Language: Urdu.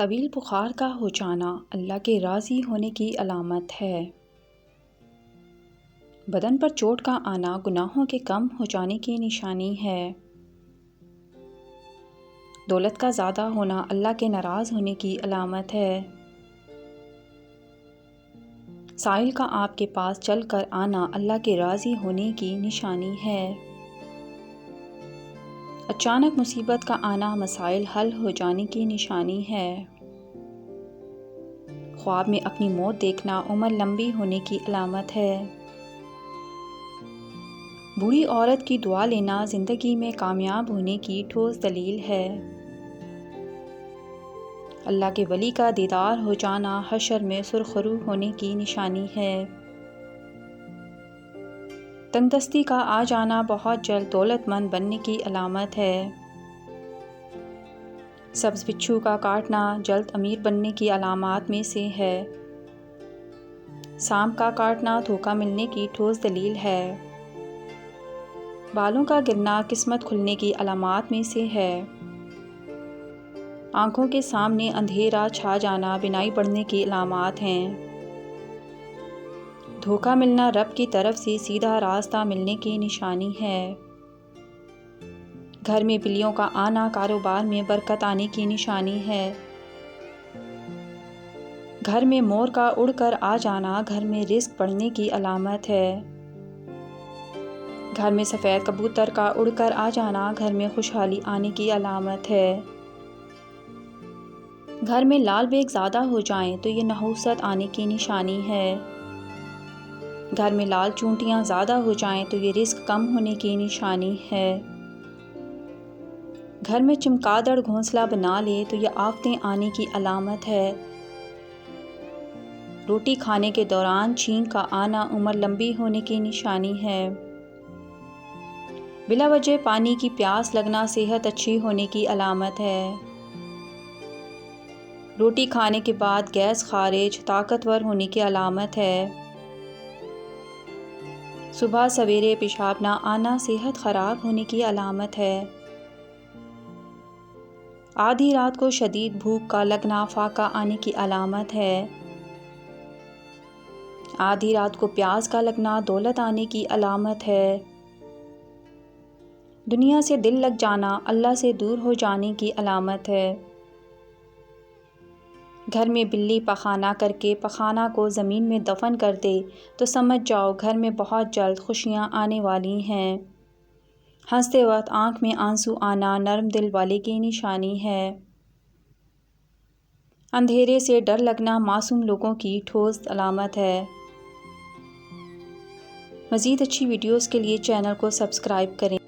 طویل بخار کا ہو جانا اللہ کے راضی ہونے کی علامت ہے۔ بدن پر چوٹ کا آنا گناہوں کے کم ہو جانے کی نشانی ہے۔ دولت کا زیادہ ہونا اللہ کے ناراض ہونے کی علامت ہے۔ سائل کا آپ کے پاس چل کر آنا اللہ کے راضی ہونے کی نشانی ہے۔ اچانک مصیبت کا آنا مسائل حل ہو جانے کی نشانی ہے۔ خواب میں اپنی موت دیکھنا عمر لمبی ہونے کی علامت ہے۔ بوڑھی عورت کی دعا لینا زندگی میں کامیاب ہونے کی ٹھوس دلیل ہے۔ اللہ کے ولی کا دیدار ہو جانا حشر میں سرخرو ہونے کی نشانی ہے۔ تنگ دستی کا آ جانا بہت جلد دولت مند بننے کی علامت ہے۔ سبز بچھو کا کاٹنا جلد امیر بننے کی علامات میں سے ہے۔ سانپ کا کاٹنا دھوکہ ملنے کی ٹھوس دلیل ہے۔ بالوں کا گرنا قسمت کھلنے کی علامات میں سے ہے۔ آنکھوں کے سامنے اندھیرا چھا جانا بینائی بڑھنے کی علامات ہیں۔ دھوکہ ملنا رب کی طرف سے سیدھا راستہ ملنے کی نشانی ہے۔ گھر میں بلیوں کا آنا کاروبار میں برکت آنے کی نشانی ہے۔ گھر میں مور کا اڑ کر آ جانا گھر میں رزق بڑھنے کی علامت ہے۔ گھر میں سفید کبوتر کا اڑ کر آ جانا گھر میں خوشحالی آنے کی علامت ہے۔ گھر میں لال بیگ زیادہ ہو جائیں تو یہ نحوست آنے کی نشانی ہے۔ گھر میں لال چونٹیاں زیادہ ہو جائیں تو یہ رزق کم ہونے کی نشانی ہے۔ گھر میں چمگادڑ گھونسلہ بنا لے تو یہ آفتیں آنے کی علامت ہے۔ روٹی کھانے کے دوران چھینک کا آنا عمر لمبی ہونے کی نشانی ہے۔ بلا وجہ پانی کی پیاس لگنا صحت اچھی ہونے کی علامت ہے۔ روٹی کھانے کے بعد گیس خارج طاقتور ہونے کی علامت ہے۔ صبح سویرے پیشاب نہ آنا صحت خراب ہونے کی علامت ہے۔ آدھی رات کو شدید بھوک کا لگنا فاقہ آنے کی علامت ہے۔ آدھی رات کو پیاس کا لگنا دولت آنے کی علامت ہے۔ دنیا سے دل لگ جانا اللہ سے دور ہو جانے کی علامت ہے۔ گھر میں بلی پخانہ کر کے پخانہ کو زمین میں دفن کر دے تو سمجھ جاؤ گھر میں بہت جلد خوشیاں آنے والی ہیں۔ ہنستے وقت آنکھ میں آنسو آنا نرم دل والے کی نشانی ہے۔ اندھیرے سے ڈر لگنا معصوم لوگوں کی ٹھوس علامت ہے۔ مزید اچھی ویڈیوز کے لیے چینل کو سبسکرائب کریں۔